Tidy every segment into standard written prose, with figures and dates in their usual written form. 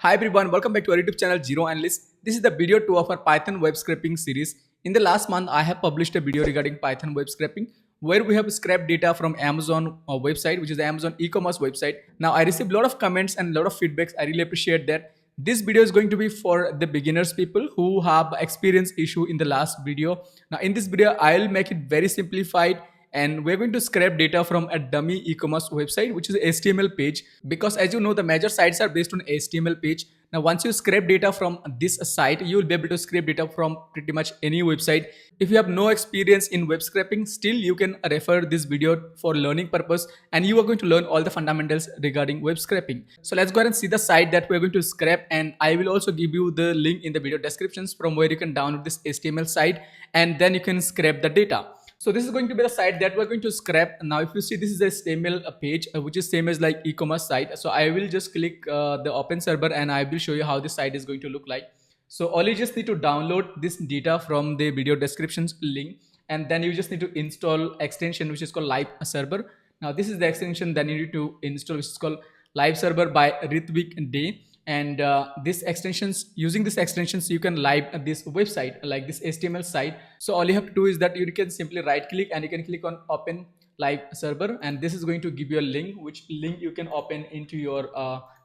Hi everyone, welcome back to our YouTube channel Zero Analyst. This is the video 2 of our Python web scraping series. In the last month, I have published a video regarding Python web scraping where we have scraped data from Amazon website, which is the Amazon e-commerce website. Now I received a lot of comments and a lot of feedbacks. I really appreciate that. This video is going to be for the beginners people who have experienced issue in the last video. Now in this video, I'll make it very simplified and we're going to scrape data from a dummy e-commerce website, which is a HTML page, because as you know, the major sites are based on HTML page. Now once you scrape data from this site, you will be able to scrape data from pretty much any website. If you have no experience in web scraping, still you can refer this video for learning purpose, and you are going to learn all the fundamentals regarding web scraping. So let's go ahead and see the site that we're going to scrape, and I will also give you the link in the video descriptions from where you can download this HTML site and then you can scrape the data. So this is going to be the site that we're going to scrape. Now if you see, this is a HTML page which is same as like e-commerce site. So I will just click the open server and I will show you how this site is going to look like. So all you just need to download this data from the video descriptions link, and then you just need to install extension which is called live server. Now this is the extension that you need to install, which is called live server by Ritvik Day. And using this extensions you can live this website like this HTML site. So all you have to do is that you can simply right click and you can click on open live server, and this is going to give you a link, which link you can open into your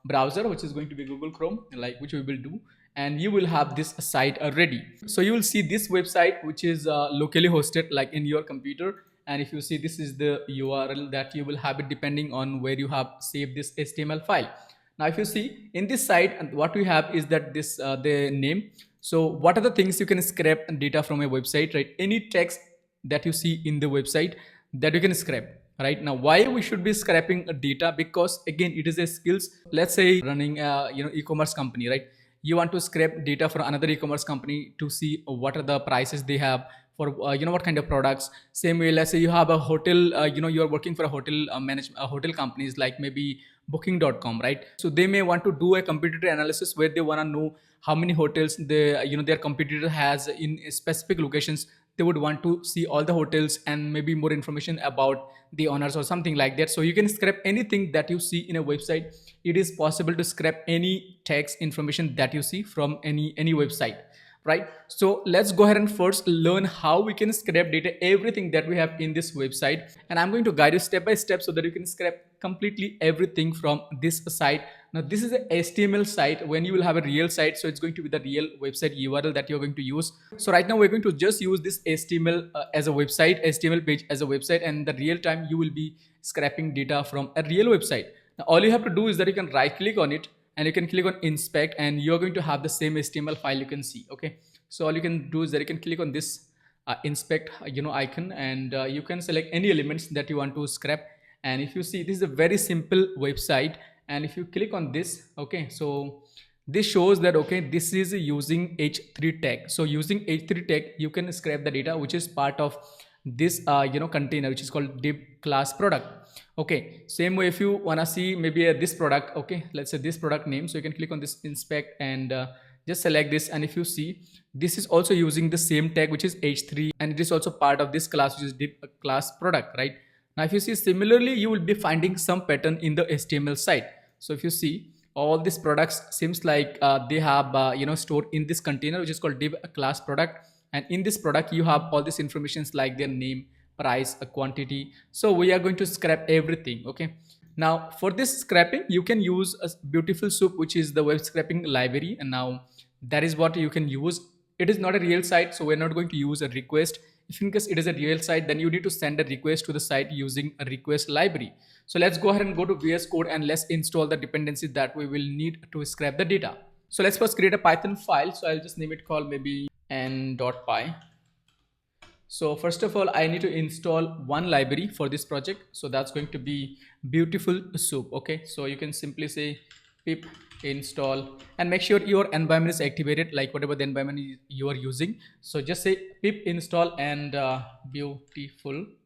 browser, which is going to be Google Chrome, like which we will do, and you will have this site ready. So you will see this website which is locally hosted like in your computer, and if you see, this is the URL that you will have it depending on where you have saved this HTML file. Now if you see in this site, what we have is that this the name. So what are the things you can scrape data from a website, right? Any text that you see in the website that you can scrape, right? Now why we should be scraping data? Because again, it is a skills. Let's say running a e-commerce company, right? You want to scrape data for another e-commerce company to see what are the prices they have for what kind of products. Same way, let's say you have a hotel, you are working for a hotel hotel companies like maybe booking.com, right? So they may want to do a competitor analysis where they want to know how many hotels their competitor has in specific locations. They would want to see all the hotels and maybe more information about the owners or something like that. So you can scrape anything that you see in a website. It is possible to scrape any text information that you see from any website, right? So let's go ahead and first learn how we can scrape data, everything that we have in this website, and I'm going to guide you step by step so that you can scrape completely everything from this site. Now this is a HTML site. When you will have a real site, so it's going to be the real website URL that you're going to use. So right now we're going to just use this HTML as a website, HTML page as a website, and the real time you will be scraping data from a real website. Now all you have to do is that you can right click on it and you can click on inspect, and you're going to have the same HTML file you can see. Okay, so all you can do is that you can click on this inspect icon, and you can select any elements that you want to scrap. And if you see, this is a very simple website, and if you click on this, okay, so this shows that okay, this is using h3 tag. So using h3 tag you can scrap the data which is part of this container which is called div class product. Okay, same way if you wanna see maybe this product, okay, let's say this product name, so you can click on this inspect and just select this, and if you see, this is also using the same tag which is h3, and it is also part of this class which is div class product, right? Now if you see, similarly you will be finding some pattern in the HTML site. So if you see, all these products seems like they have stored in this container which is called div class product, and in this product you have all these informations like their name, price, a quantity. So we are going to scrap everything. Okay, now for this scrapping you can use a BeautifulSoup, which is the web scraping library, and now that is what you can use. It is not a real site, so we're not going to use a request. If in case it is a real site, then you need to send a request to the site using a request library. So let's go ahead and go to VS Code and let's install the dependencies that we will need to scrap the data. So let's first create a Python file. So I'll just name it called maybe n.py. So first of all, I need to install one library for this project. So that's going to be BeautifulSoup. Okay, so you can simply say pip install and make sure your environment is activated, like whatever the environment you are using. So just say pip install and BeautifulSoup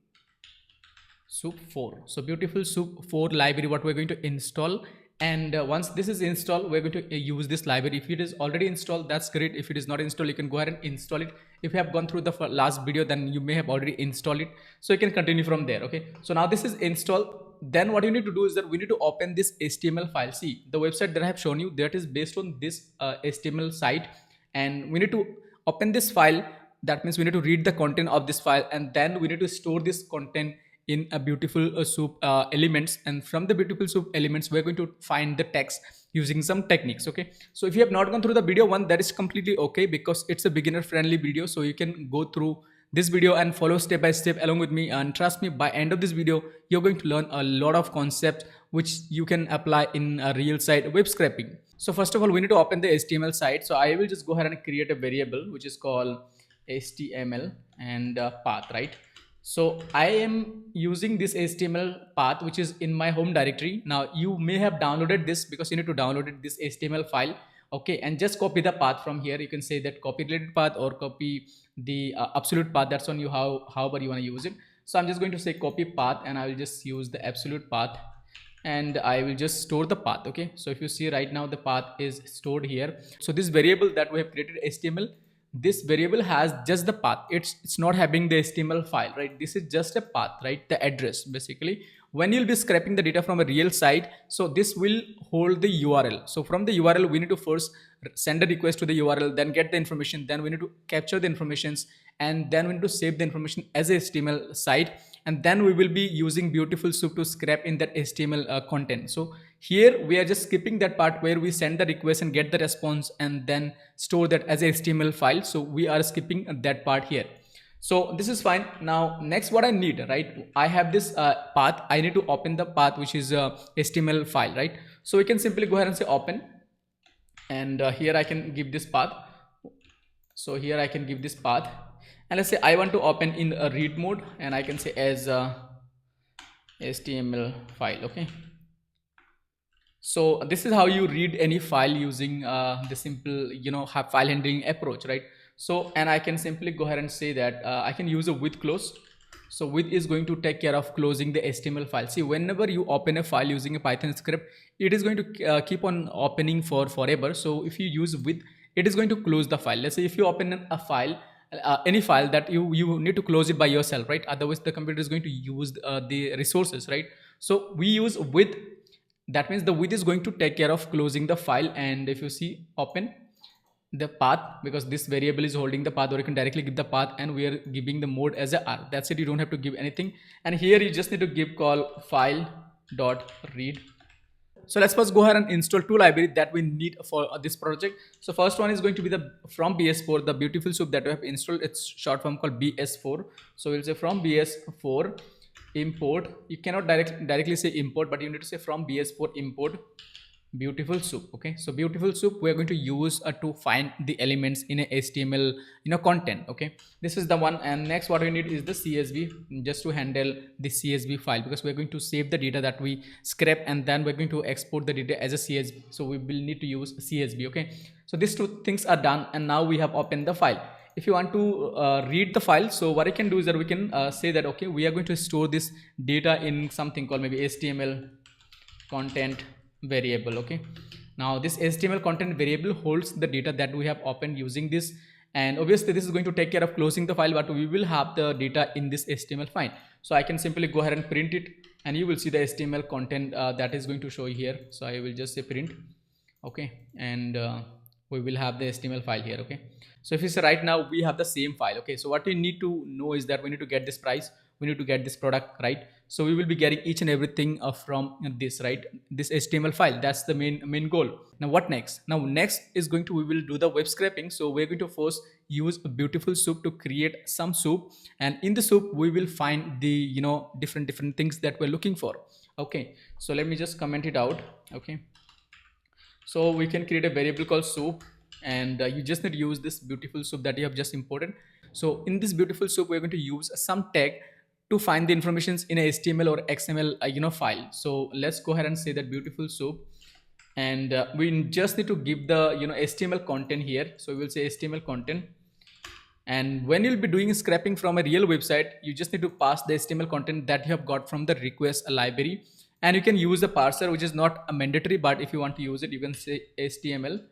4. So BeautifulSoup 4 library what we're going to install, and once this is installed we're going to use this library. If it is already installed, that's great. If it is not installed, you can go ahead and install it. If you have gone through the last video, then you may have already installed it, so you can continue from there. Okay, so now this is installed. then what you need to do is that we need to open this HTML file. See, the website that I have shown you, that is based on this HTML site, and we need to open this file. That means we need to read the content of this file, and then we need to store this content in a beautiful soup elements, and from the beautiful soup elements we're going to find the text using some techniques. Okay, so if you have not gone through the video one, that is completely okay, because it's a beginner friendly video, so you can go through this video and follow step by step along with me, and trust me, by end of this video you're going to learn a lot of concepts which you can apply in a real site web scraping. So first of all, we need to open the HTML site. So I will just go ahead and create a variable which is called HTML and path, right? So I am using this HTML path which is in my home directory. Now you may have downloaded this, because you need to download this HTML file. Okay, and just copy the path from here. You can say that copy related path or copy the absolute path. That's on you, however you want to use it. So I'm just going to say copy path, and I will just use the absolute path, and I will just store the path. Okay, so if you see right now, the path is stored here. So this variable that we have created, HTML, this variable has just the path. It's not having the HTML file, right? This is just a path, right? The address. Basically, when you'll be scraping the data from a real site, so this will hold the URL. So from the URL, we need to first send a request to the URL, then get the information, then we need to capture the informations, and then we need to save the information as a HTML site, and then we will be using BeautifulSoup to scrape in that HTML content. So here we are just skipping that part where we send the request and get the response and then store that as a HTML file. So we are skipping that part here. So this is fine. Now next, what I need, right? I have this path. I need to open the path, which is HTML file, right? So we can simply go ahead and say open, and here I can give this path. So here I can give this path, and let's say I want to open in a read mode, and I can say as HTML file. Okay, so this is how you read any file using the simple file handling approach, right? So, and I can simply go ahead and say that I can use a with close. So with is going to take care of closing the HTML file. See, whenever you open a file using a Python script, it is going to keep on opening for forever. So if you use with, it is going to close the file. Let's say if you open a file, any file, that you need to close it by yourself, right? Otherwise the computer is going to use the resources, right? So we use with. That means the with is going to take care of closing the file. And if you see open the path, because this variable is holding the path, or you can directly give the path, and we are giving the mode as a R. That's it. You don't have to give anything. And here you just need to give call file.read. So let's first go ahead and install two libraries that we need for this project. So first one is going to be the from BS4, the BeautifulSoup that we have installed. It's short form called BS4. So we'll say from BS4 import. You cannot directly say import, but you need to say from BS4 import BeautifulSoup. Okay, so BeautifulSoup we are going to use to find the elements in a HTML content. Okay, this is the one. And next, what we need is the CSV, just to handle the CSV file, because we're going to save the data that we scrape, and then we're going to export the data as a CSV. So we will need to use CSV. Okay, so these two things are done, and now we have opened the file. If you want to read the file, so what I can do is that we can say that, okay, we are going to store this data in something called maybe HTML content variable. Okay, now this HTML content variable holds the data that we have opened using this, and obviously this is going to take care of closing the file, but we will have the data in this HTML file. So I can simply go ahead and print it, and you will see the HTML content that is going to show here. So I will just say print. Okay, and we will have the HTML file here. Okay, so if you say right now we have the same file. Okay, so what we need to know is that we need to get this price, we need to get this product, right? So we will be getting each and everything from this, right? This HTML file. That's the main goal. Now what next? Now next is going to, we will do the web scraping. So we're going to first use a BeautifulSoup to create some soup, and in the soup we will find the different things that we're looking for. Okay, so let me just comment it out. Okay, so we can create a variable called soup, and you just need to use this BeautifulSoup that you have just imported. So in this BeautifulSoup we're going to use some tag to find the informations in a HTML or XML file. So let's go ahead and say that BeautifulSoup, and we just need to give the HTML content here. So we will say HTML content, and when you'll be doing scraping from a real website, you just need to pass the HTML content that you have got from the request library, and you can use the parser, which is not a mandatory, but if you want to use it, you can say HTML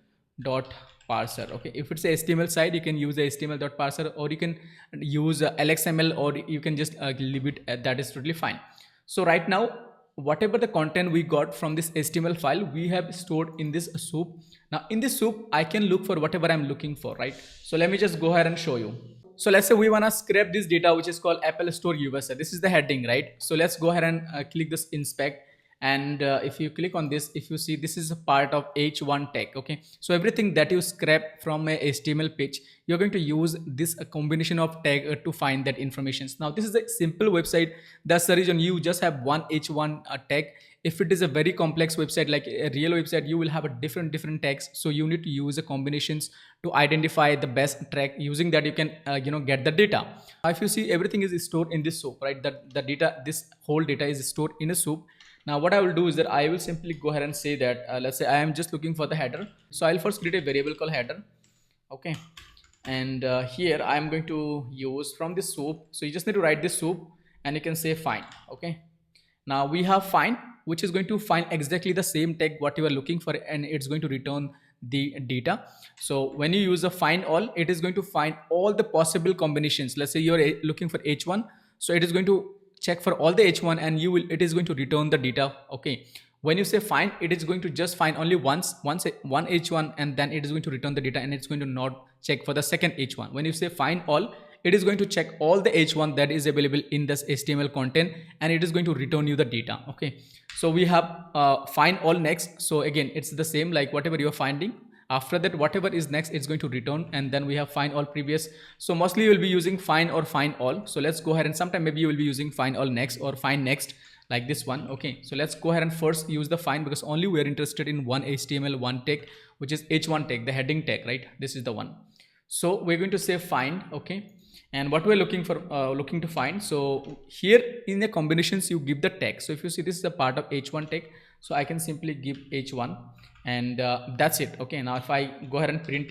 dot parser. Okay, if it's a HTML site, you can use the HTML dot parser, or you can use LXML, or you can just leave it. That is totally fine. So right now whatever the content we got from this HTML file, we have stored in this soup. Now in this soup, I can look for whatever I'm looking for, right? So let me just go ahead and show you. So let's say we want to scrape this data, which is called Apple Store USA. This is the heading, right? So let's go ahead and click this inspect. And if you click on this, if you see, this is a part of H1 tag. Okay, so everything that you scrape from a HTML page, you're going to use this combination of tag to find that information. Now this is a simple website. That's the reason you just have one H1 tag. If it is a very complex website, like a real website, you will have a different tags. So you need to use a combinations to identify the best tag. Using that, you can get the data. If you see, everything is stored in this soup, right? The data, this whole data is stored in a soup. Now what I will do is that I will simply go ahead and say that let's say I am just looking for the header. So I'll first create a variable called header. Okay, and here I am going to use from this soup. So you just need to write this soup and you can say find. Okay, now we have find, which is going to find exactly the same tag what you are looking for, and it's going to return the data. So when you use a find all, it is going to find all the possible combinations. Let's say you're looking for H1, so it is going to check for all the H1 and it is going to return the data. Okay, when you say find, it is going to just find only one H1, and then it is going to return the data, and it's going to not check for the second H1. When you say find all, it is going to check all the H1 that is available in this HTML content, and it is going to return you the data. Okay, so we have find all next. So again, it's the same, like whatever you are finding, after that whatever is next, it's going to return. And then we have find all previous. So mostly you will be using find or find all. So let's go ahead, and sometime maybe you will be using find all next or find next, like this one. Okay, so let's go ahead and first use the find, because only we are interested in one HTML one tag, which is H1 tag, the heading tag, right? This is the one. So we're going to say find. Okay, and what we're looking for, looking to find. So here in the combinations, you give the tag. So if you see, this is a part of H1 tag, so I can simply give H1, and that's it. Okay, now if I go ahead and print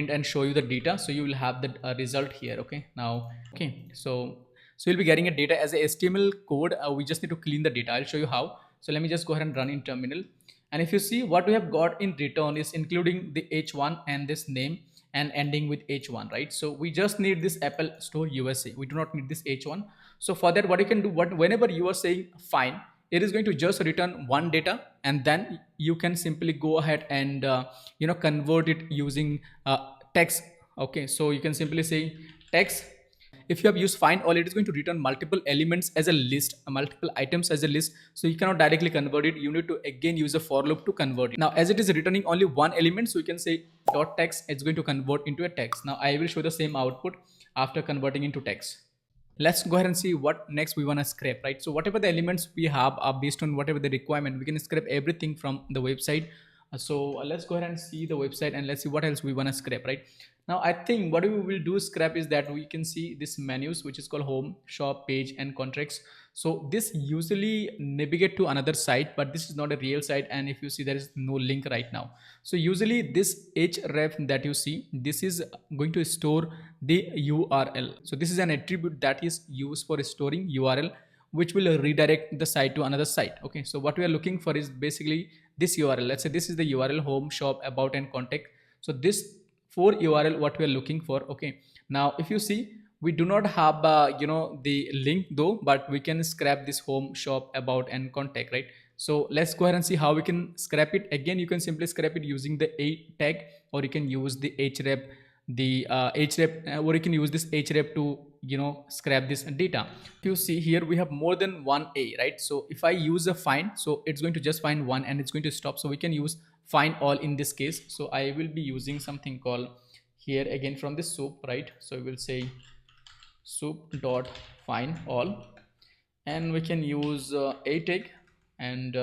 and show you the data, so you will have the result here. Okay, now okay, so you'll be getting a data as a HTML code. We just need to clean the data. I'll show you how. So let me just go ahead and run in terminal, and if you see, what we have got in return is including the H1 and this name and ending with H1, right? So we just need this Apple Store USA. We do not need this H1. So for that, what you can do, whenever you are saying find, it is going to just return one data, and then you can simply go ahead and convert it using text. Okay, so you can simply say text. If you have used find all, it is going to return multiple elements as a list, multiple items as a list. So you cannot directly convert it. You need to again use a for loop to convert it. Now as it is returning only one element, so you can say dot text, it's going to convert into a text. Now I will show the same output after converting into text. Let's go ahead and see what next we want to scrape, right? So whatever the elements we have are based on whatever the requirement, we can scrape everything from the website. So let's go ahead and see the website, and let's see what else we want to scrape, right? Now I think what we will do scrap is that we can see this menus, which is called home, shop, page, and contracts. So this usually navigate to another site, but this is not a real site, and if you see, there is no link right now. So usually this href that you see, this is going to store the URL. So this is an attribute that is used for storing URL, which will redirect the site to another site. Okay, so what we are looking for is basically this URL. Let's say this is the URL, home, shop, about, and contact. So this 4 URL what we are looking for. Okay, now if you see, we do not have the link though, but we can scrap this home, shop, about, and contact, right? So let's go ahead and see how we can scrap it. Again, you can simply scrap it using the a tag, or you can use the href, or you can use this href to scrap this data. If you see here, we have more than one a, right? So if I use a find, so it's going to just find one and it's going to stop. So we can use find all in this case. So I will be using something called here again from this soup, right? So we will say soup dot find all, and we can use a tag, and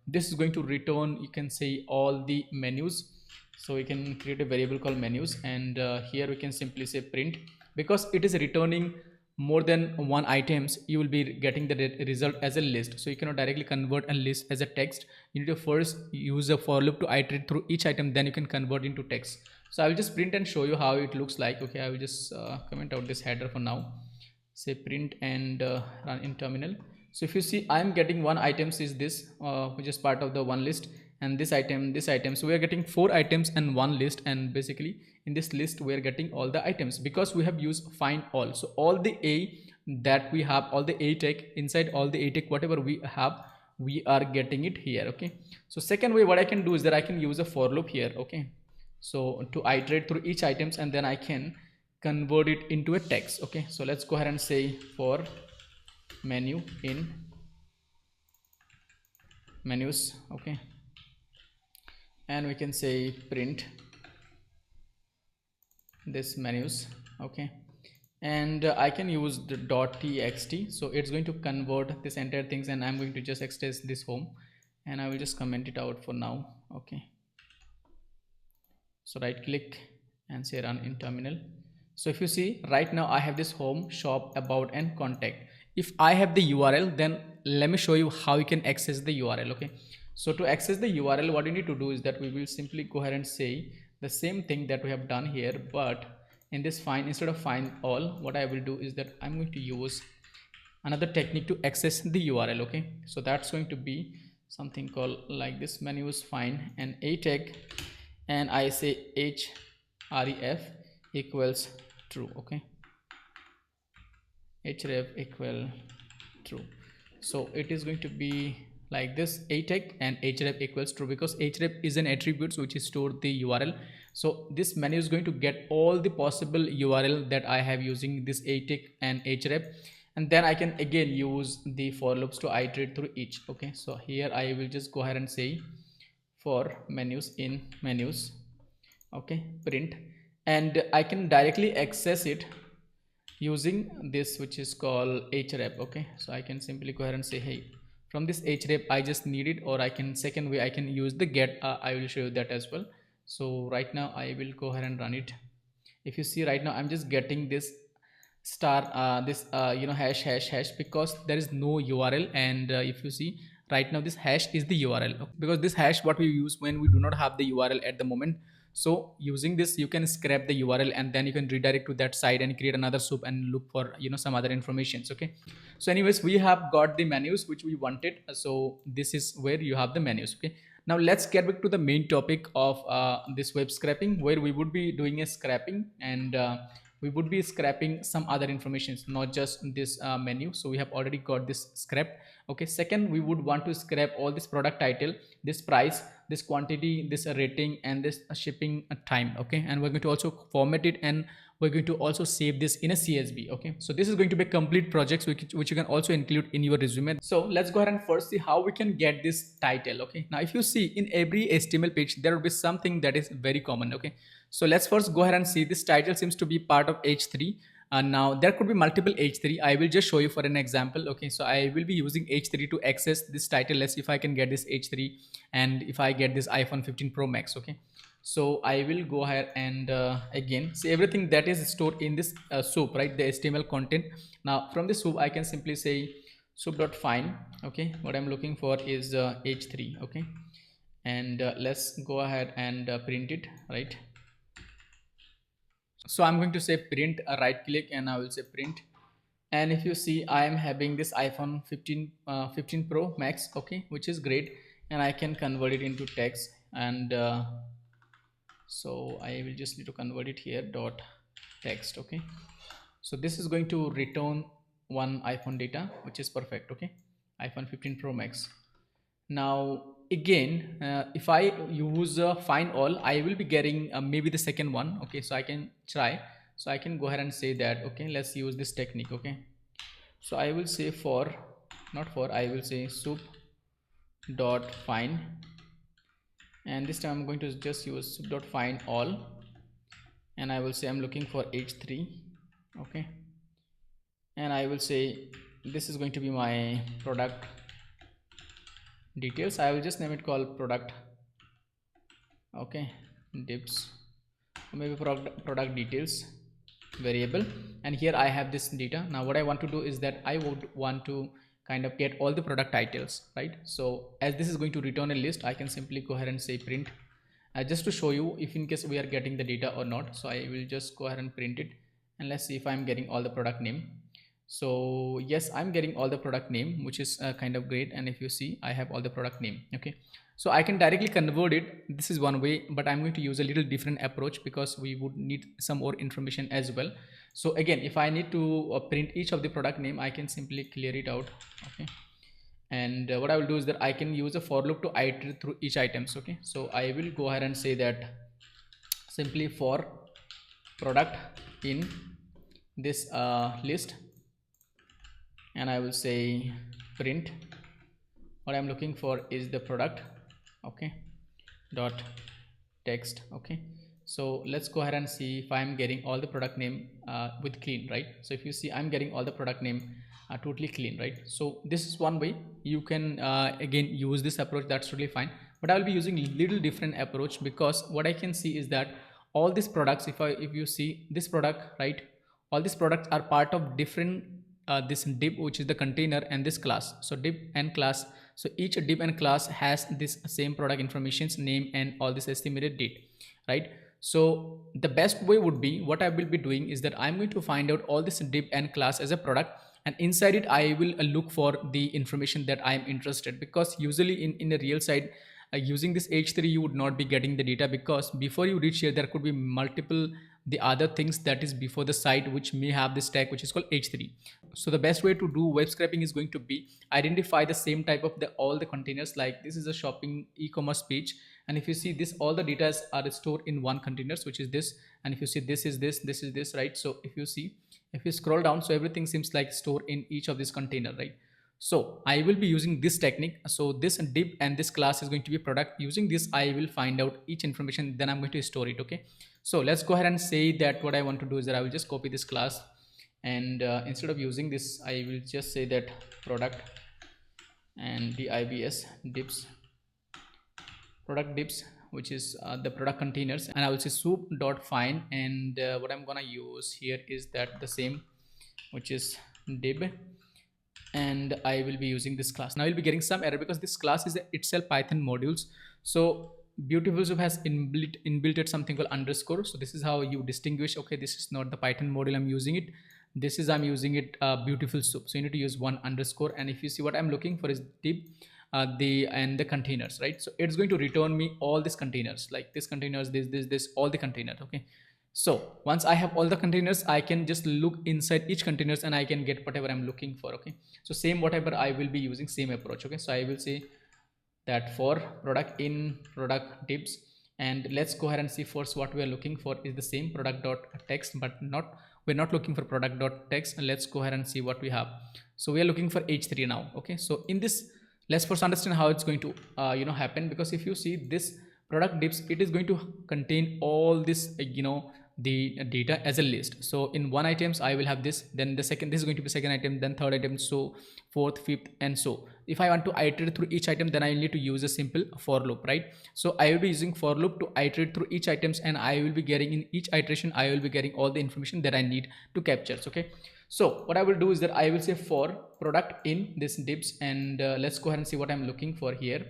this is going to return, you can say, all the menus. So we can create a variable called menus, and here we can simply say print, because it is returning more than one items, you will be getting the result as a list. So you cannot directly convert a list as a text. You need to first use a for loop to iterate through each item, then you can convert into text. So I will just print and show you how it looks like. Okay, I will just comment out this header for now, say print, and run in terminal. So if you see, I am getting one items is this which is part of the one list, and this item. So we are getting 4 items and one list, and basically in this list we are getting all the items because we have used find all. So all the a that we have, all the a tag, inside all the a tag whatever we have, we are getting it here. Okay, so second way what I can do is that I can use a for loop here. Okay, so to iterate through each items, and then I can convert it into a text. Okay, so let's go ahead and say for menu in menus. Okay, and we can say print this menus. Okay, and I can use the .txt, so it's going to convert this entire things, and I'm going to just access this home, and I will just comment it out for now. Okay, so right click and say run in terminal. So if you see right now I have this home, shop, about, and contact. If I have the URL, then let me show you how you can access the URL. Okay, so to access the URL, what you need to do is that we will simply go ahead and say the same thing that we have done here, but in this find, instead of find all, what I will do is that I'm going to use another technique to access the URL. Okay, so that's going to be something called like this, menus find and a tag, and I say href equals true. Okay, href equal true, so it is going to be like this, a tag and href equals true, because href is an attribute which is stored the URL. So this menu is going to get all the possible URL that I have using this a tag and href, and then I can again use the for loops to iterate through each. Okay, so here I will just go ahead and say for menus in menus. Okay, print, and I can directly access it using this, which is called href. Okay, so I can simply go ahead and say, hey, from this href I just need it, or I can, second way I can use the get. I will show you that as well. So right now I will go ahead and run it. If you see right now I'm just getting this star this hash hash hash, because there is no URL, and if you see right now this hash is the URL, because this hash what we use when we do not have the URL at the moment. So using this you can scrap the URL, and then you can redirect to that site and create another soup and look for some other informations. Okay, so anyways, we have got the menus which we wanted, so this is where you have the menus. Okay, now let's get back to the main topic of this web scraping, where we would be doing a scraping, and we would be scraping some other informations, not just this menu. So we have already got this scrapped. Okay, second, we would want to scrap all this product title, this price, this quantity, this rating, and this shipping time. Okay, and we're going to also format it, and we're going to also save this in a CSV. Okay, so this is going to be a complete project which you can also include in your resume. So let's go ahead and first see how we can get this title. Okay, now if you see in every HTML page there will be something that is very common. Okay, so let's first go ahead and see this title seems to be part of h3. Now there could be multiple h3. I will just show you for an example. Okay, so I will be using h3 to access this title. Let's see if I can get this h3, and if I get this iPhone 15 Pro Max. Okay, so I will go ahead and again see everything that is stored in this soup, right, the HTML content. Now from this soup I can simply say soup.find. Okay, what I'm looking for is h3. Okay, and let's go ahead and print it, right. So I'm going to say print, right click, and I will say print. And if you see I am having this iPhone 15 Pro Max. Okay, which is great, and I can convert it into text, and so I will just need to convert it here dot text. Okay, so this is going to return one iPhone data, which is perfect. Okay, iPhone 15 Pro Max. Now again, if I use find all, I will be getting maybe the second one. Okay, so I can try. So I can go ahead and say that, okay, let's use this technique. Okay, so I will say for, not for, I will say soup dot find, and this time I'm going to just use soup dot find all, and I will say I'm looking for h3. Okay, and I will say this is going to be my product details. I will just name it called product. Okay, dips, maybe product details variable, and here I have this data. Now what I want to do is that I would want to kind of get all the product titles, right. So as this is going to return a list, I can simply go ahead and say print, just to show you if in case we are getting the data or not. So I will just go ahead and print it, and let's see if I'm getting all the product name. So yes, I'm getting all the product name, which is kind of great. And if you see I have all the product name. Okay, so I can directly convert it. This is one way, but I'm going to use a little different approach because we would need some more information as well. So again, if I need to print each of the product name, I can simply clear it out. Okay, And what I will do is that I can use a for loop to iterate through each items. Okay, so I will go ahead and say that simply for product in this list, and I will say print what I'm looking for is the product. Okay, dot text. Okay, so let's go ahead and see if I'm getting all the product name with clean, right? So if you see, I'm getting all the product name totally clean, right? So this is one way you can again use this approach. That's totally fine, but I'll be using little different approach, because what I can see is that all these products, if you see this product, right, all these products are part of different this div, which is the container, and this class. So div and class, so each div and class has this same product information's name and all this estimated date, right? So the best way would be, what I will be doing is that I'm going to find out all this div and class as a product, and inside it I will look for the information that I'm interested, because usually in the real side, using this h3 you would not be getting the data, because before you reach here there could be multiple the other things that is before the site which may have this tag which is called h3. So the best way to do web scraping is going to be identify the same type of the all the containers, like this is a shopping e-commerce page, and if you see this, all the data are stored in one containers, which is this, and if you see this is this is this, right? So if you see, if you scroll down, so everything seems like stored in each of this container, right? So I will be using this technique. So this div and this class is going to be product. Using this I will find out each information, then I'm going to store it. Okay, so let's go ahead and say that what I want to do is that I will just copy this class, and instead of using this I will just say that product and divs divs product divs, which is the product containers, and I will say soup dot find, and what I'm gonna use here is that the same, which is div, and I will be using this class. Now you'll be getting some error because this class is itself Python modules. So BeautifulSoup has inbuilt something called underscore. So this is how you distinguish, okay, this is not the Python module I'm using it. This is, I'm using it BeautifulSoup. So you need to use one underscore, and if you see, what I'm looking for is div and the containers, right? So it's going to return me all these containers, like this containers, this, all the containers. Okay, so once I have all the containers, I can just look inside each containers and I can get whatever I'm looking for. Okay, so same whatever I will be using, same approach. Okay, so I will say that for product in product divs, and let's go ahead and see first what we are looking for is the same product dot text, but we're not looking for product dot text. And let's go ahead and see what we have. So we are looking for h3 now. Okay, so in this, let's first understand how it's going to happen, because if you see this product divs, it is going to contain all this the data as a list. So in one items I will have this, then the second, this is going to be second item, then third item, so fourth, fifth, and so if I want to iterate through each item, then I need to use a simple for loop, right? So I will be using for loop to iterate through each items, and I will be getting, in each iteration I will be getting all the information that I need to capture. Okay, so what I will do is that I will say for product in this divs, and let's go ahead and see what I'm looking for here.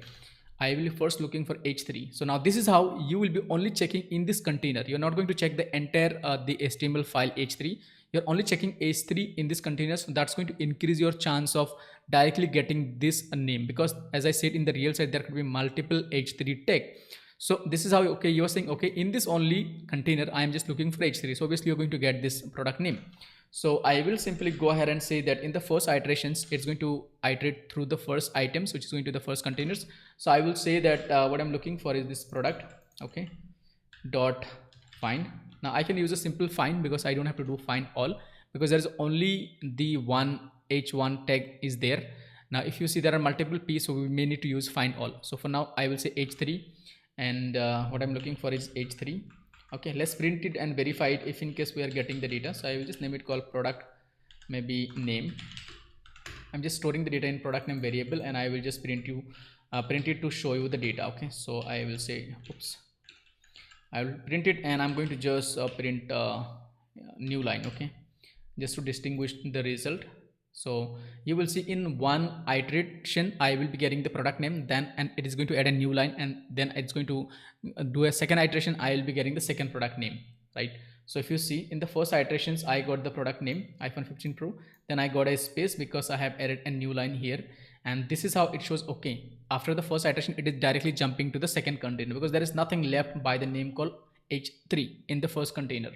I will be first looking for h3. So now this is how you will be only checking in this container. You're not going to check the entire the HTML file h3. You're only checking h3 in this container. So that's going to increase your chance of directly getting this name, because as I said, in the real side there could be multiple h3 tag. So this is how, okay, you're saying, okay, in this only container I am just looking for h3, so obviously you're going to get this product name. So I will simply go ahead and say that in the first iterations, it's going to iterate through the first items, which is going to the first containers. So I will say that what I'm looking for is this product, okay, dot find. Now I can use a simple find because I don't have to do find all, because there is only the one h1 tag is there. Now if you see, there are multiple p's, so we may need to use find all. So for now I will say h3, and what I'm looking for is h3. Okay, let's print it and verify it if in case we are getting the data. So I will just name it called product, maybe name. I'm just storing the data in product name variable, and I will just print it to show you the data. Okay, so I will say, oops, I will print it, and I'm going to just print new line. Okay, just to distinguish the result. So you will see in one iteration I will be getting the product name, then and it is going to add a new line, and then it's going to do a second iteration, I will be getting the second product name, right? So if you see, in the first iterations I got the product name iPhone 15 Pro, then I got a space because I have added a new line here, and this is how it shows. Okay, after the first iteration it is directly jumping to the second container because there is nothing left by the name called h3 in the first container.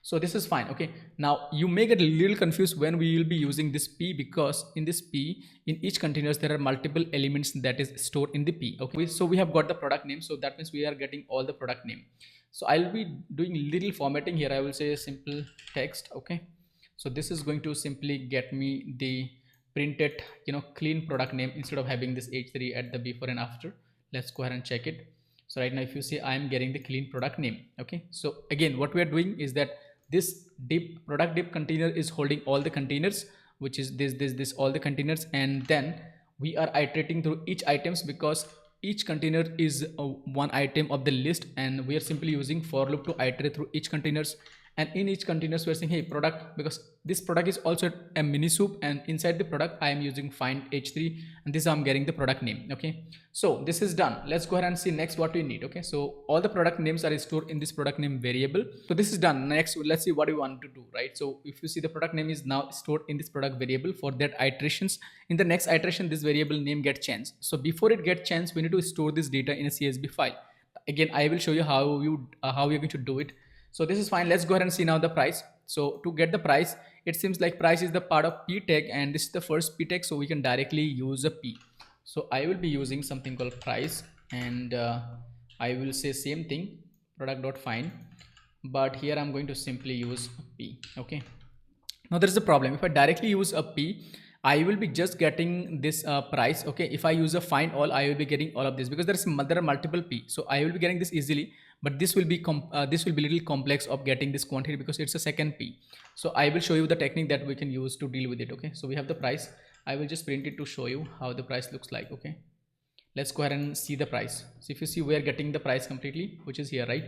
So this is fine. Okay, now you may get a little confused when we will be using this p, because in this p, in each containers there are multiple elements that is stored in the p. Okay, so we have got the product name, so that means we are getting all the product name. So I'll be doing little formatting here. I will say simple text. Okay, so this is going to simply get me the printed clean product name instead of having this h3 at the before and after. Let's go ahead and check it. So right now if you see, I am getting the clean product name. Okay, so again what we are doing is that this product div container is holding all the containers, which is this all the containers, and then we are iterating through each items because each container is one item of the list, and we are simply using for loop to iterate through each containers. And in each containers we are saying, hey product, because this product is also a mini soup, and inside the product I am using find h3, and this I'm getting the product name. Okay, so this is done. Let's go ahead and see next what we need. Okay, so all the product names are stored in this product name variable. So this is done. Next let's see what we want to do, right? So if you see, the product name is now stored in this product variable. For that iterations, in the next iteration this variable name gets changed. So before it gets changed, we need to store this data in a CSV file. Again I will show you how you're going to do it. So this is fine. Let's go ahead and see now the price. So to get the price, it seems like price is the part of p tag, and this is the first p tag, so we can directly use a p. So I will be using something called price, and I will say same thing, product.find, but here I'm going to simply use a p. Okay, now there is a problem. If I directly use a p, I will be just getting this price. Okay, if I use a find all, I will be getting all of this because there are multiple p, so I will be getting this easily. But this will be little complex of getting this quantity because it's a second p. So I will show you the technique that we can use to deal with it. Okay, so we have the price. I will just print it to show you how the price looks like. Okay, let's go ahead and see the price. So if you see, we are getting the price completely, which is here, right?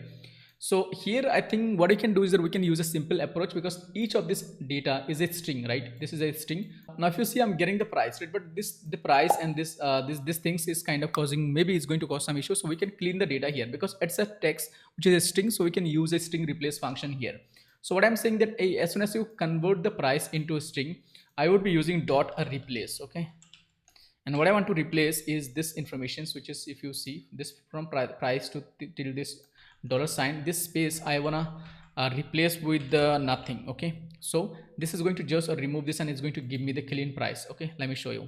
So here I think what we can do is that we can use a simple approach, because each of this data is a string, right? This is a string. Now if you see, I'm getting the price, right? But the price and this things is kind of causing, maybe it's going to cause some issues. So we can clean the data here because it's a text which is a string, so we can use a string replace function here. So what I'm saying that as soon as you convert the price into a string, I would be using dot replace. Okay, and what I want to replace is this information, which is, if you see, this from price to till this $sign, this space I wanna replace with nothing. Okay, so this is going to just remove this, and it's going to give me the clean price. Okay, let me show you.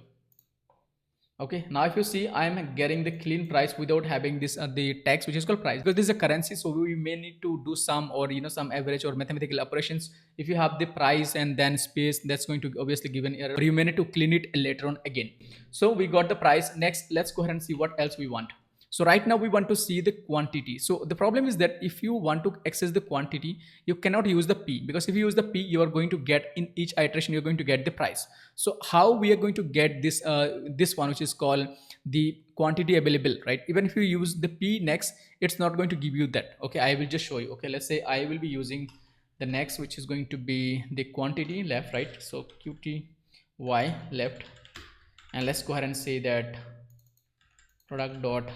Okay, now if you see, I'm getting the clean price without having this the text which is called price, because this is a currency, so we may need to do some, or some average or mathematical operations. If you have the price and then space, that's going to obviously give an error, or you may need to clean it later on again. So we got the price. Next let's go ahead and see what else we want. So right now we want to see the quantity. So the problem is that if you want to access the quantity, you cannot use the p, because if you use the p, you are going to get, in each iteration you're going to get the price. So how we are going to get this this one, which is called the quantity available, right? Even if you use the p next, it's not going to give you that. Okay, I will just show you. Okay, let's say I will be using the next, which is going to be the quantity left, right? So qty left, and let's go ahead and say that product dot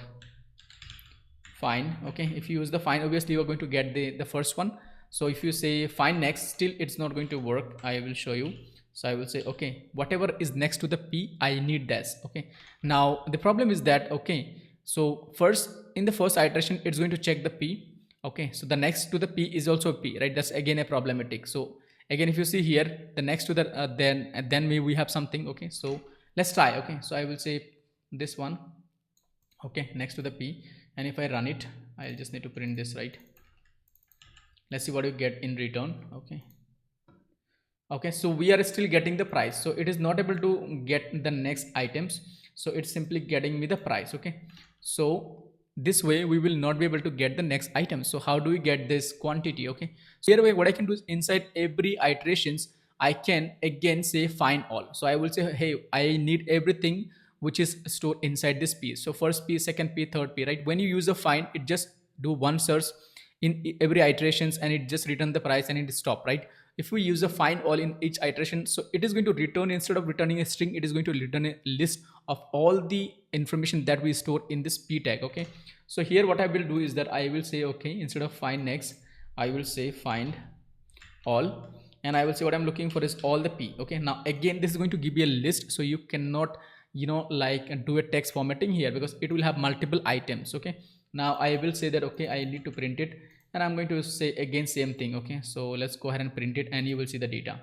find. Okay, if you use the find, obviously you are going to get the first one. So if you say find next, still it's not going to work. I will show you. So I will say, okay, whatever is next to the p, I need this. Okay, now the problem is that, okay, so first in the first iteration it's going to check the p. Okay, so the next to the p is also p, right? That's again a problematic. So again, if you see here, the next to the then we have something. Okay, so let's try. Okay, so I will say this one. Okay, next to the p, and if I run it, I'll just need to print this, right? Let's see what you get in return. Okay, so we are still getting the price, so it is not able to get the next items, so it's simply getting me the price. Okay, so this way we will not be able to get the next item. So how do we get this quantity? Okay, so here what I can do is, inside every iterations I can again say find all. So I will say, hey, I need everything which is stored inside this p. So first p, second p, third p, right? When you use a find, it just do one search in every iterations, and it just return the price and it stop, right? If we use a find all in each iteration, so it is going to return, instead of returning a string, it is going to return a list of all the information that we store in this p tag. Okay, so here what I will do is that I will say, okay, instead of find next, I will say find all, and I will say what I'm looking for is all the p. Okay, now again this is going to give you a list, so you cannot like do a text formatting here, because it will have multiple items. Okay, now I will say that, okay, I need to print it, and I'm going to say again same thing. Okay, so let's go ahead and print it, and you will see the data.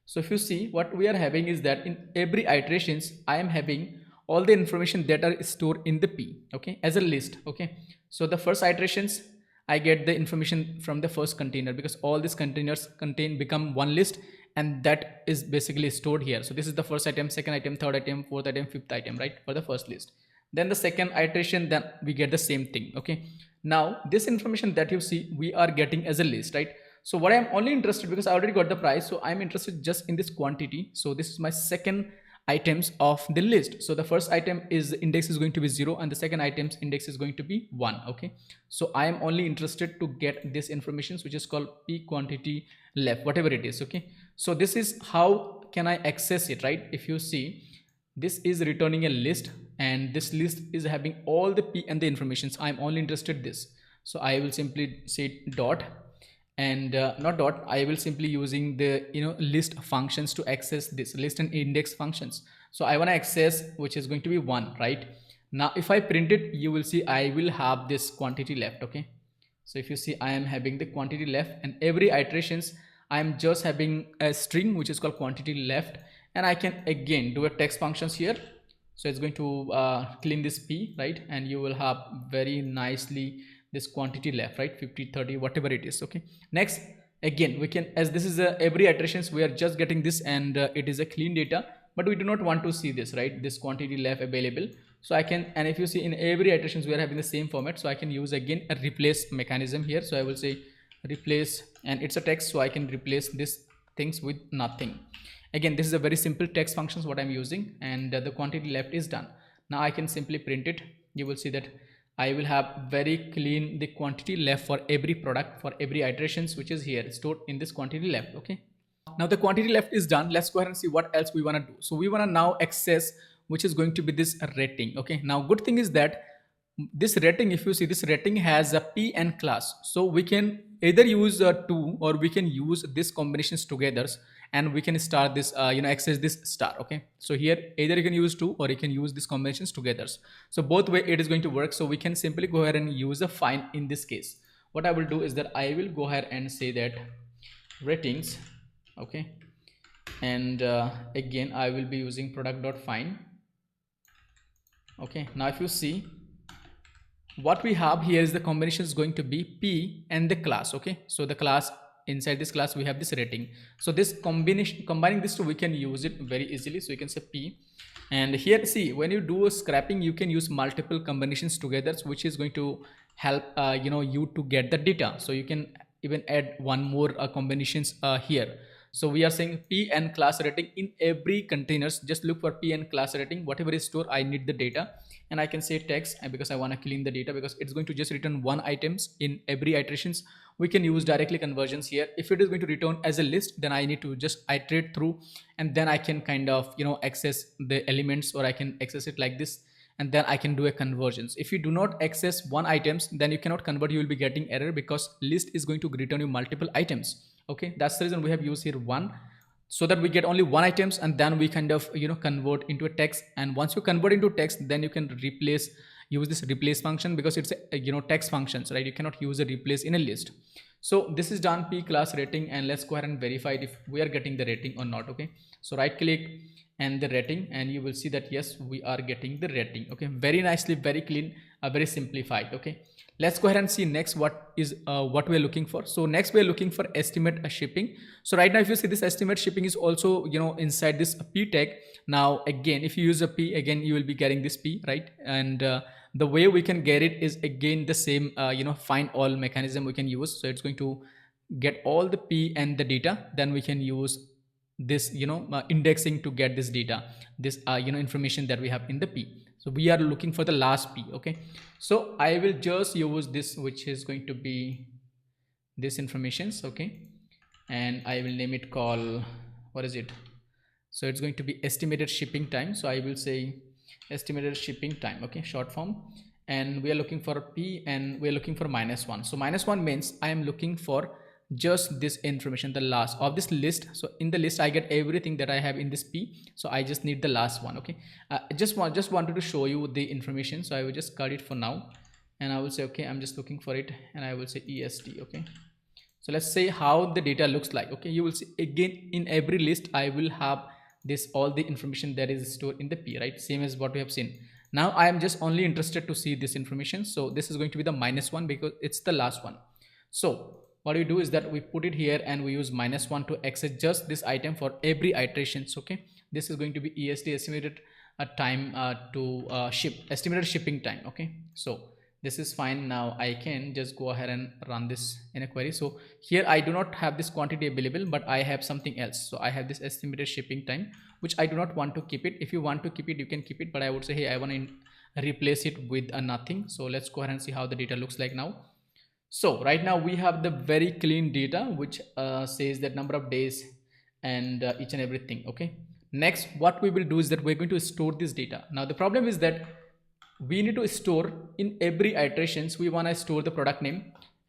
So if you see, what we are having is that in every iterations I am having all the information that are stored in the P, okay, as a list. Okay, so the first iterations I get the information from the first container, because all these containers become one list, and that is basically stored here. So this is the first item, second item, third item, fourth item, fifth item, right, for the first list. Then the second iteration, then we get the same thing. Okay, now this information that you see we are getting as a list, right? So what I'm only interested, because I already got the price, so I'm interested just in this quantity. So this is my second items of the list. So the first item is index is going to be 0, and the second item's index is going to be 1. Okay, so I am only interested to get this information, which is called P quantity left, whatever it is. Okay, so this is how can I access it, right? If you see, this is returning a list, and this list is having all the P and the informations. I'm only interested this, so I will simply say dot, and not dot, I will simply using the list functions to access this list and index functions. So I want to access which is going to be 1, right? Now if I print it, you will see I will have this quantity left. Okay, so if you see, I am having the quantity left, and every iterations I am just having a string which is called quantity left, and I can again do a text functions here. So it's going to clean this P, right, and you will have very nicely this quantity left, right, 50, 30, whatever it is. Okay, next, again we can, as this is every iterations we are just getting this, and it is a clean data, but we do not want to see this, right, this quantity left available. So I can, and if you see in every iterations we are having the same format, so I can use again a replace mechanism here. So I will say replace, and it's a text, so I can replace this things with nothing. Again, this is a very simple text functions what I'm using, and the quantity left is done. Now I can simply print it. You will see that I will have very clean the quantity left for every product, for every iterations which is here stored in this quantity left. Okay, now the quantity left is done. Let's go ahead and see what else we want to do. So we want to now access which is going to be this rating. Okay, now good thing is that this rating, if you see, this rating has a P and class, so we can either use two, or we can use this combinations together, and we can start this access this star. Okay, so here either you can use two, or you can use these combinations together. So both way it is going to work. So we can simply go ahead and use a find. In this case, what I will do is that I will go ahead and say that ratings. Okay, and again I will be using product.find. Okay, now if you see, what we have here is the combination is going to be P and the class. Okay, so the class, inside this class we have this rating. So this combination, combining these two, we can use it very easily. So you can say P, and here see, when you do a scrapping, you can use multiple combinations together, which is going to help you to get the data. So you can even add one more combinations here. So we are saying P and class rating in every containers. Just look for P and class rating, whatever is stored. I need the data, and I can say text, because I want to clean the data, because it's going to just return one items in every iterations. We can use directly conversions here. If it is going to return as a list, then I need to just iterate through, and then I can kind of access the elements, or I can access it like this, and then I can do a conversions. If you do not access one items, then you cannot convert. You will be getting error, because list is going to return you multiple items. Okay, that's the reason we have used here one, so that we get only one items, and then we kind of convert into a text. And once you convert into text, then you can use this replace function, because it's a text functions, right? You cannot use a replace in a list. So this is done, P class rating, and let's go ahead and verify it if we are getting the rating or not. Okay, so right click and the rating, and you will see that yes, we are getting the rating. Okay, very nicely, very clean, very simplified. Okay, let's go ahead and see next what we are looking for. So next we are looking for estimate shipping. So right now, if you see, this estimate shipping is also inside this P tag. Now again, if you use a P, again you will be getting this P, right? And the way we can get it is again the same find all mechanism we can use. So it's going to get all the P and the data, then we can use this indexing to get this data, this information that we have in the P. So we are looking for the last P. Okay, so I will just use this, which is going to be this informations. Okay, and I will name it call, what is it? So it's going to be estimated shipping time. So I will say estimated shipping time. Okay, short form, and we are looking for P, and we are looking for -1. So -1 means I am looking for just this information, the last of this list. So in the list I get everything that I have in this P, so I just need the last one. Okay, just wanted to show you the information, so I will just cut it for now, and I will say okay, I'm just looking for it, and I will say EST. Okay, so let's say how the data looks like. Okay, you will see again in every list I will have this all the information that is stored in the P, right? Same as what we have seen. Now I am just only interested to see this information, so this is going to be the -1 because it's the last one. So what we do is that we put it here and we use -1 to access just this item for every iterations. Okay, this is going to be EST, estimated time to ship, estimated shipping time. Okay, so this is fine. Now I can just go ahead and run this in a query. So here I do not have this quantity available, but I have something else. So I have this estimated shipping time, which I do not want to keep it. If you want to keep it, you can keep it, but I would say, hey, I want to replace it with a nothing. So let's go ahead and see how the data looks like now. So right now we have the very clean data, which says that number of days and each and everything. Okay, next what we will do is that we're going to store this data. Now the problem is that we need to store in every iterations. We want to store the product name,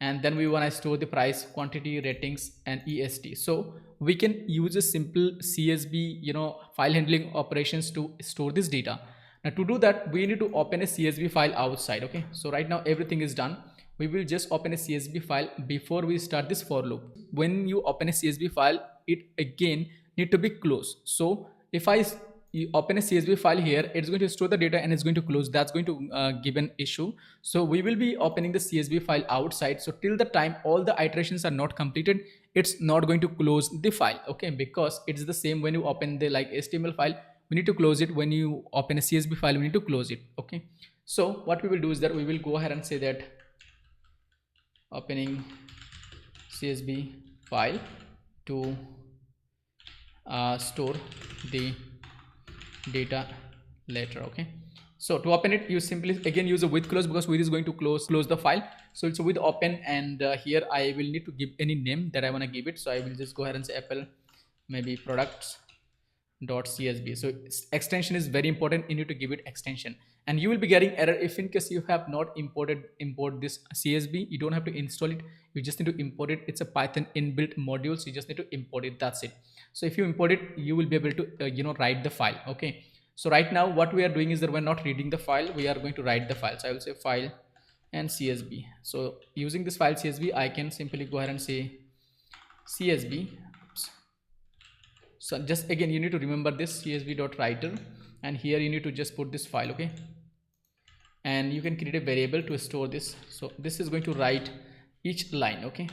and then we want to store the price, quantity, ratings, and EST. So we can use a simple CSV, file handling operations to store this data. Now to do that, we need to open a CSV file outside. Okay, so right now everything is done. We will just open a CSV file before we start this for loop. When you open a CSV file, it again need to be closed. So if you open a CSV file here, it's going to store the data and it's going to close. That's going to give an issue. So we will be opening the CSV file outside. So till the time all the iterations are not completed, it's not going to close the file. Okay, because it's the same when you open the like HTML file, we need to close it. When you open a CSV file, we need to close it. Okay, so what we will do is that we will go ahead and say that opening CSV file to store the data later. Okay, so to open it, you simply again use a with close, because with is going to close the file. So it's with open, and here I will need to give any name that I want to give it. So I will just go ahead and say Apple, maybe products.csv. so extension is very important. You need to give it extension, and you will be getting error if in case you have not import this CSV. You don't have to install it, you just need to import it. It's a Python inbuilt module, so you just need to import it. That's it. So if you import it, you will be able to write the file. Okay, so right now what we are doing is that we're not reading the file, we are going to write the file. So I will say file and CSV. So using this file CSV, I can simply go ahead and say CSV. So just again you need to remember this csv.writer, and here you need to just put this file. Okay, and you can create a variable to store this. So this is going to write each line. Okay,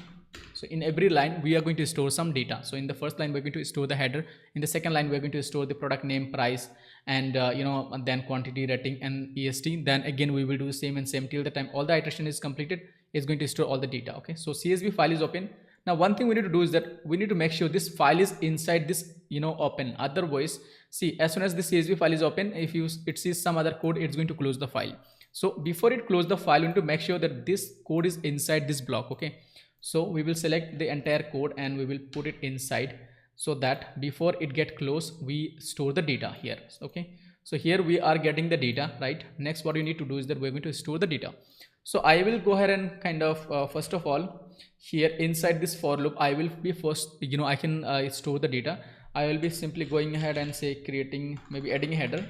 so in every line we are going to store some data. So in the first line we're going to store the header, in the second line we're going to store the product name, price, and and then quantity, rating, and EST. Then again we will do the same and same till the time all the iteration is completed. It's going to store all the data. Okay, so CSV file is open. Now one thing we need to do is that we need to make sure this file is inside this open. Otherwise, see, as soon as the CSV file is open, if it sees some other code, it's going to close the file. So before it close the file, we need to make sure that this code is inside this block. Okay, so we will select the entire code and we will put it inside, so that before it get closed, we store the data here. Okay, so here we are getting the data, right? Next what you need to do is that we're going to store the data. So I will go ahead and kind of first of all, here inside this for loop, I will be first, I can store the data. I will be simply going ahead and say creating, maybe adding a header.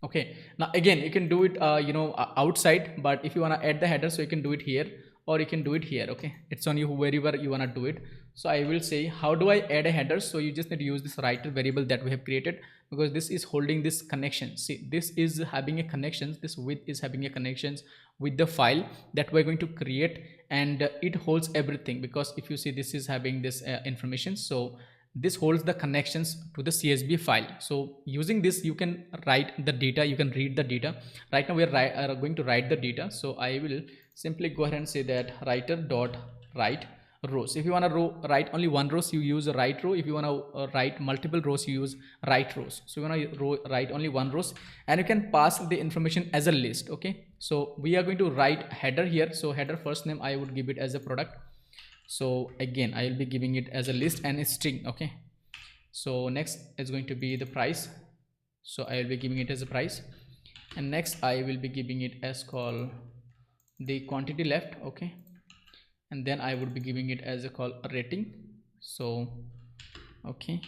Okay, now again you can do it outside, but if you want to add the header, so you can do it here or you can do it here. Okay, it's on you wherever you want to do it. So I will say, how do I add a header? So you just need to use this writer variable that we have created, because this is holding this connection. See, this is having a connections, this with is having a connections with the file that we're going to create, and it holds everything, because if you see, this is having this information. So this holds the connections to the CSV file. So using this, you can write the data, you can read the data. Right now we are going to write the data. So I will simply go ahead and say that writer dot write rows. If you want to write only one row, you use a write row. If you want to write multiple rows, you use write rows. So you want to write only one rows, and you can pass the information as a list. Okay, so we are going to write header here. So header first name, I would give it as a product. So again I will be giving it as a list and a string. Okay, so next is going to be the price. So I will be giving it as a price, and next I will be giving it as call the quantity left. Okay, and then I would be giving it as a call rating. So okay,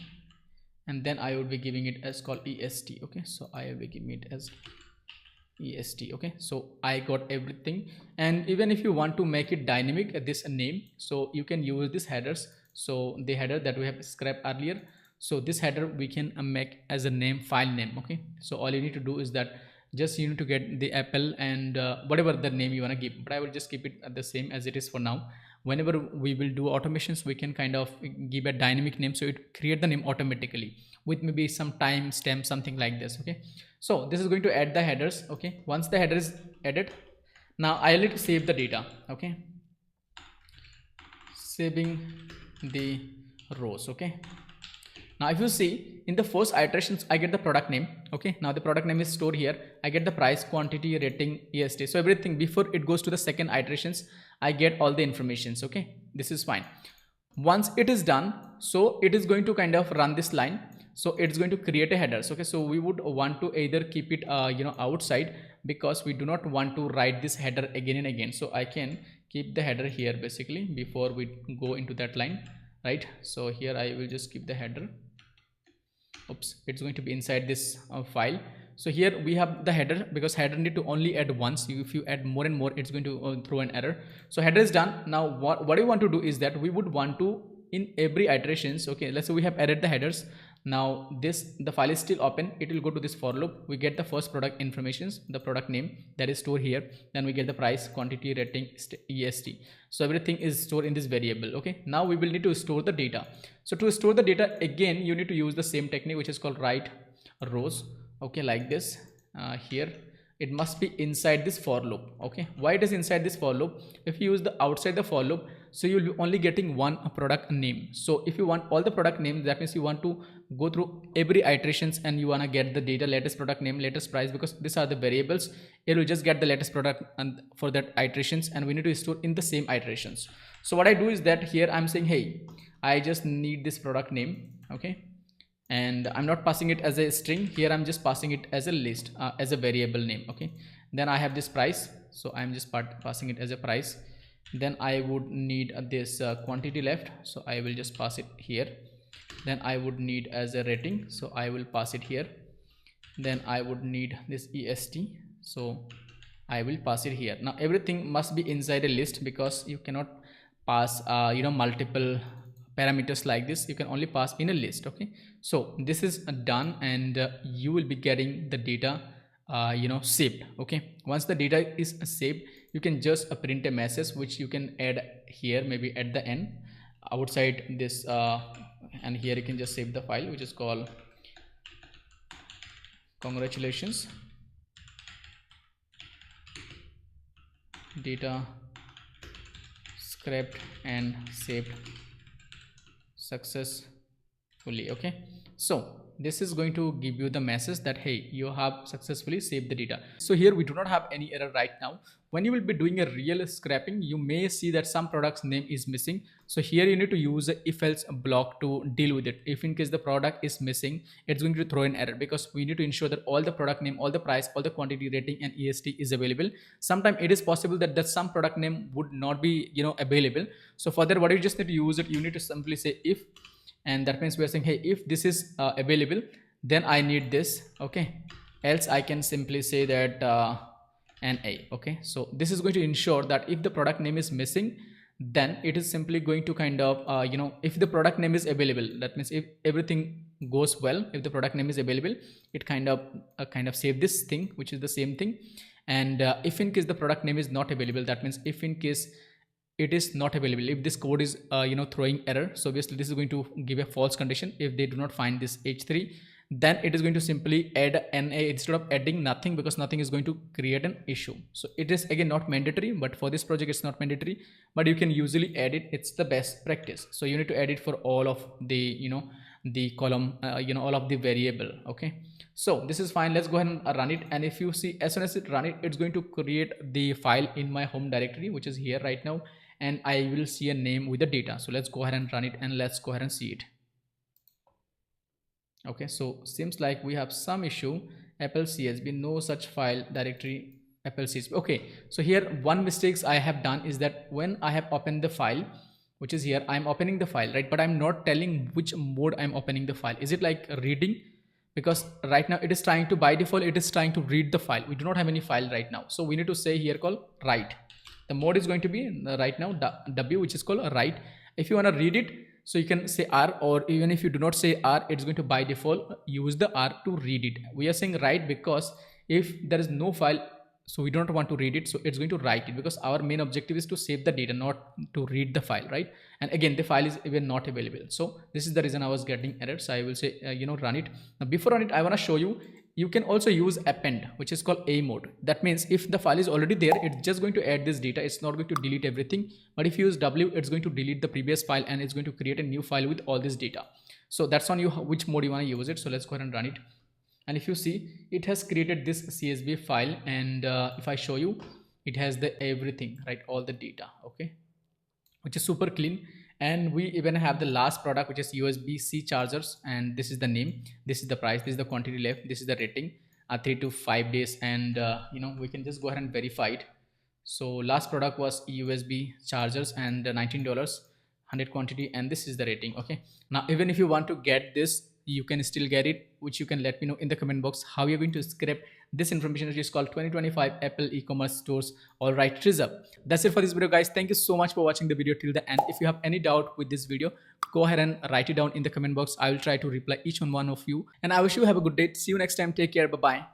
and then I would be giving it as call EST. Okay, so I will be giving it as est. Okay, so I got everything. And even if you want to make it dynamic, this name, so you can use this headers. So the header that we have scrapped earlier, so this header we can make as a name, file name. Okay, so all you need to do is that just you need to get the apple and whatever the name you want to give, but I will just keep it at the same as it is for now. Whenever we will do automations, we can kind of give a dynamic name, so it create the name automatically with maybe some time stamp, something like this. Okay, so this is going to add the headers. Okay, once the header is added, now I need to save the data. Okay, saving the rows. Okay, now if you see in the first iterations, I get the product name. Okay, now the product name is stored here. I get the price, quantity, rating, est. So everything before it goes to the second iterations, I get all the informations. Okay, this is fine. Once it is done, so it is going to kind of run this line. So it's going to create a headers. Okay, so we would want to either keep it outside, because we do not want to write this header again and again. So I can keep the header here basically before we go into that line, right? So here I will just keep the header. Oops, it's going to be inside this file. So here we have the header, because header need to only add once. If you add more and more, it's going to throw an error. So header is done. Now what I want to do is that we would want to, in every iterations, okay, let's say we have added the headers. Now the file is still open. It will go to this for loop. We get the first product informations, the product name that is stored here. Then we get the price, quantity, rating, est. So everything is stored in this variable. Okay, now we will need to store the data. So to store the data, again you need to use the same technique, which is called write rows. Okay, like this. Here it must be inside this for loop. Okay, why it is inside this for loop? If you use the outside the for loop, so you'll be only getting one product name. So if you want all the product names, that means you want to go through every iterations and you want to get the data, latest product name, latest price, because these are the variables. It will just get the latest product and for that iterations, and we need to store in the same iterations. So what I do is that here I'm saying, hey, I just need this product name. Okay, and I'm not passing it as a string here, I'm just passing it as a list, as a variable name. Okay, then I have this price, so I'm just passing it as a price. Then I would need this quantity left, so I will just pass it here. Then I would need as a rating, so I will pass it here. Then I would need this est, so I will pass it here. Now everything must be inside a list, because you cannot pass multiple parameters like this. You can only pass in a list. Okay, so this is done, and you will be getting the data saved. Okay, once the data is saved, you can just print a message, which you can add here, maybe at the end outside this and here you can just save the file, which is called congratulations, data scrapped and saved successfully. Okay, so this is going to give you the message that hey, you have successfully saved the data. So here we do not have any error right now. When you will be doing a real scrapping, you may see that some product's name is missing. So here you need to use a if else block to deal with it. If in case the product is missing, it's going to throw an error, because we need to ensure that all the product name, all the price, all the quantity, rating and est is available. Sometimes it is possible that some product name would not be available. So for that, what you just need to use it, you need to simply say if, and that means we are saying, hey, if this is available, then I need this. Okay, else I can simply say that NA. Okay, so this is going to ensure that if the product name is missing, then it is simply going to kind of if the product name is available, that means if everything goes well, if the product name is available, it kind of save this thing, which is the same thing. And if in case the product name is not available, that means if in case it is not available, if this code is throwing error, so obviously this is going to give a false condition. If they do not find this h3, then it is going to simply add NA instead of adding nothing, because nothing is going to create an issue. So it is again not mandatory, but for this project it's not mandatory, but you can usually add it. It's the best practice. So you need to add it for all of the the column, all of the variable. Okay, so this is fine. Let's go ahead and run it. And if you see, as soon as it run it, it's going to create the file in my home directory, which is here right now, and I will see a name with the data. So let's go ahead and run it, and let's go ahead and see it. Okay, so seems like we have some issue. Apple CSV, no such file directory Apple CSV. Okay, so here one mistakes I have done is that when I have opened the file, which is here, I'm opening the file, right? But I'm not telling which mode I'm opening the file. Is it like reading? because right now it is trying to, by default it is trying to read the file. We do not have any file right now, so we need to say here called write. The mode is going to be right now w, which is called write. If you want to read it, so you can say r, or even if you do not say r, it's going to by default use the r to read it. We are saying write because if there is no file, so we don't want to read it, so it's going to write it, because our main objective is to save the data, not to read the file, right? And again, the file is even not available, so this is the reason I was getting error. So I will say run it. Now before run it, I want to show you, you can also use append, which is called a mode. That means if the file is already there, it's just going to add this data, it's not going to delete everything. But if you use w, it's going to delete the previous file and it's going to create a new file with all this data. So that's on you which mode you want to use it. So let's go ahead and run it. And if you see, it has created this CSV file, and if I show you, it has the everything, right, all the data, okay, which is super clean. And we even have the last product, which is USB-C chargers, and this is the name, this is the price, this is the quantity left, this is the rating, 3 to 5 days, and we can just go ahead and verify it. So last product was USB chargers and $19, 100 quantity, and this is the rating. Okay, now even if you want to get this, you can still get it, which you can let me know in the comment box how you're going to scrape this information, which is called 2025 Apple e-commerce stores. All right, it is up. That's it for this video, guys. Thank you so much for watching the video till the end. If you have any doubt with this video, go ahead and write it down in the comment box. I will try to reply each one of you, and I wish you have a good day. See you next time. Take care. Bye bye.